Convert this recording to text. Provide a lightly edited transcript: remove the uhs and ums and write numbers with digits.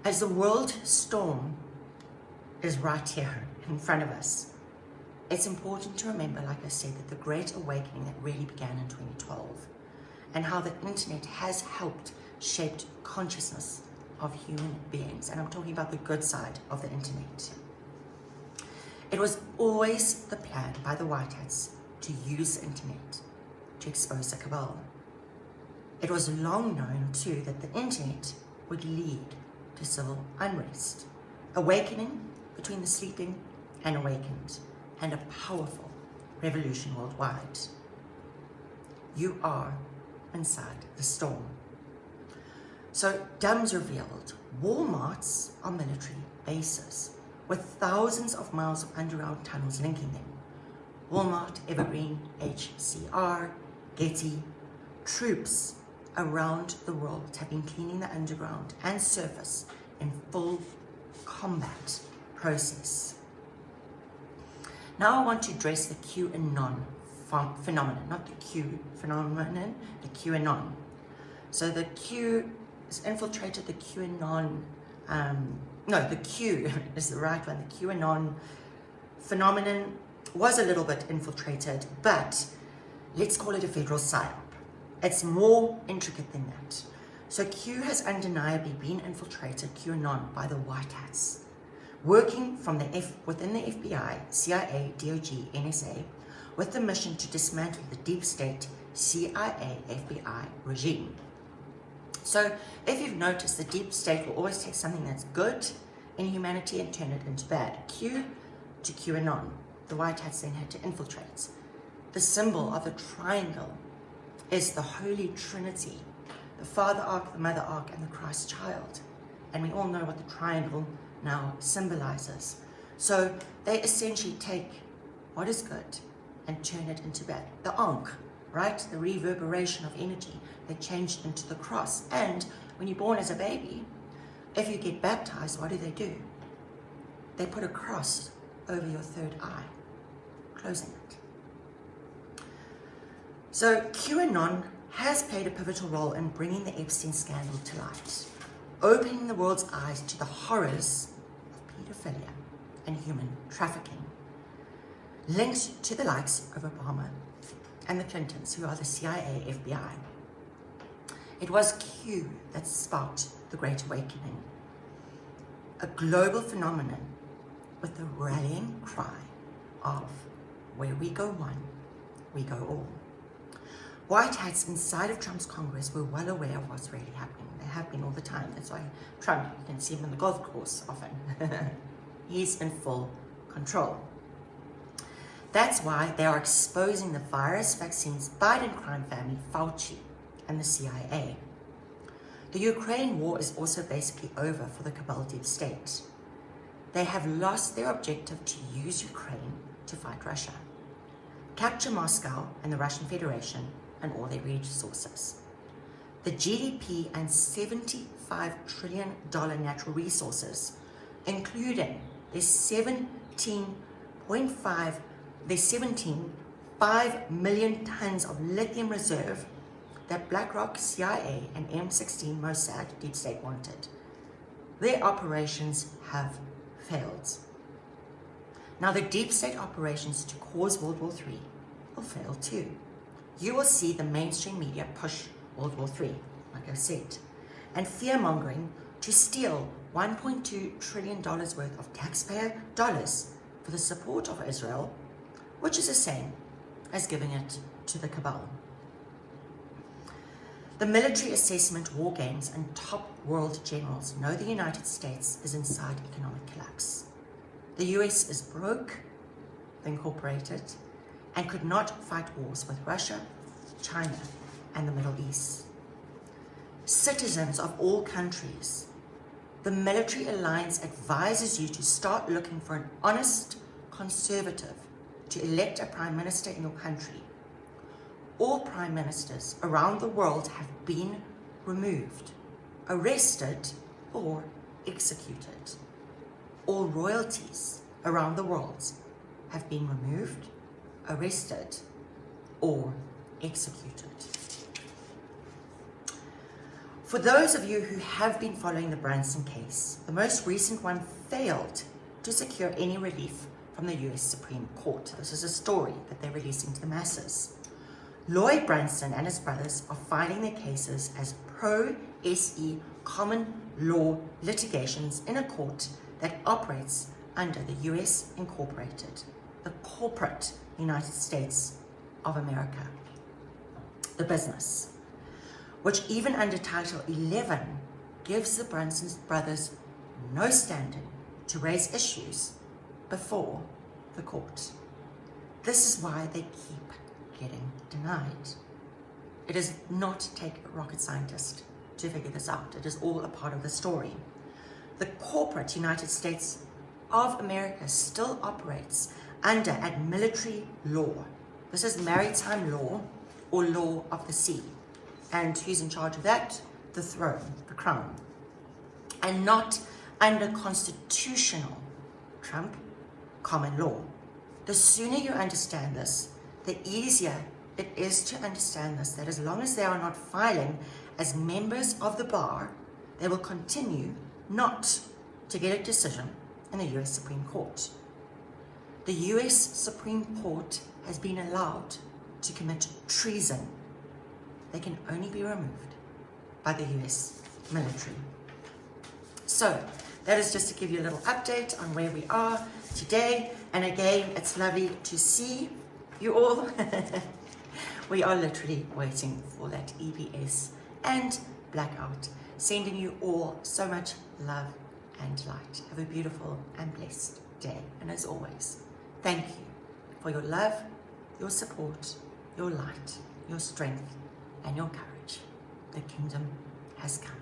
As the world storm is right here in front of us, it's important to remember, like I said, that the Great Awakening that really began in 2012 and how the internet has helped shape consciousness of human beings. And I'm talking about the good side of the internet. It was always the plan by the White Hats to use the internet to expose the cabal. It was long known too that the internet would lead to civil unrest, awakening between the sleeping and awakened, and a powerful revolution worldwide. You are inside the storm. So DUMS revealed Walmarts are military bases with thousands of miles of underground tunnels linking them. Walmart, Evergreen, HCR, Getty, troops around the world have been cleaning the underground and surface in full combat process. Now I want to address the QAnon phenomenon, not the Q phenomenon, the QAnon. So the Q has infiltrated the QAnon, no, the Q is the right one. The QAnon phenomenon was a little bit infiltrated, but let's call it a federal psyop. It's more intricate than that. So Q has undeniably been infiltrated, QAnon, by the White Hats, working from within the FBI, CIA, DOJ, NSA, with the mission to dismantle the deep state CIA, FBI regime. So if you've noticed, the deep state will always take something that's good in humanity and turn it into bad. Q to QAnon. The White Hats then had to infiltrate. The symbol of the triangle is the Holy Trinity, the Father Ark, the Mother Ark, and the Christ Child. And we all know what the triangle now symbolizes. So they essentially take what is good and turn it into bad. The Ankh, right? The reverberation of energy. They changed into the cross. And when you're born as a baby, if you get baptized, what do? They put a cross over your third eye, closing it. So QAnon has played a pivotal role in bringing the Epstein scandal to light, opening the world's eyes to the horrors of pedophilia and human trafficking, linked to the likes of Obama and the Clintons, who are the CIA, FBI. It was Q that sparked the Great Awakening, a global phenomenon with the rallying cry of where we go one, we go all. White Hats inside of Trump's Congress were well aware of what's really happening. They have been all the time. That's why Trump, you can see him on the golf course often. He's in full control. That's why they are exposing the virus, vaccines, Biden crime family, Fauci, and the CIA. The Ukraine war is also basically over for the cabal deep state. They have lost their objective to use Ukraine to fight Russia, capture Moscow and the Russian Federation and all their resources. The GDP and $75 trillion natural resources, including their 17.5 million tons of lithium reserve that BlackRock, CIA, and M16 Mossad deep state wanted. Their operations have failed. Now the deep state operations to cause World War III will fail too. You will see the mainstream media push World War III, like I said, and fear-mongering to steal $1.2 trillion worth of taxpayer dollars for the support of Israel, which is the same as giving it to the cabal. The military assessment, war games, and top world generals know the United States is inside economic collapse. The US is broke, incorporated, and could not fight wars with Russia, China, and the Middle East. Citizens of all countries, the military alliance advises you to start looking for an honest conservative to elect a prime minister in your country. All prime ministers around the world have been removed, arrested, or executed. All royalties around the world have been removed, arrested, or executed. For those of you who have been following the Branson case, the most recent one failed to secure any relief from the US Supreme Court. This is a story that they're releasing to the masses. Lloyd Branson and his brothers are filing their cases as pro-SE common law litigations in a court that operates under the US Incorporated, the corporate United States of America, the business, which even under Title 11 gives the Branson brothers no standing to raise issues before the court. This is why they keep getting denied. It does not take a rocket scientist to figure this out. It is all a part of the story. The corporate United States of America still operates under military law. This is maritime law or law of the sea. And who's in charge of that? The throne, the crown. And not under constitutional Trump common law. The sooner you understand this, the easier it is to understand this, that as long as they are not filing as members of the bar, they will continue not to get a decision in the US Supreme Court. The US Supreme Court has been allowed to commit treason. They can only be removed by the US military. So that is just to give you a little update on where we are today. And again, it's lovely to see you all. We are literally waiting for that EBS and blackout. Sending you all so much love and light. Have a beautiful and blessed day. And as always, thank you for your love, your support, your light, your strength, and your courage. The kingdom has come.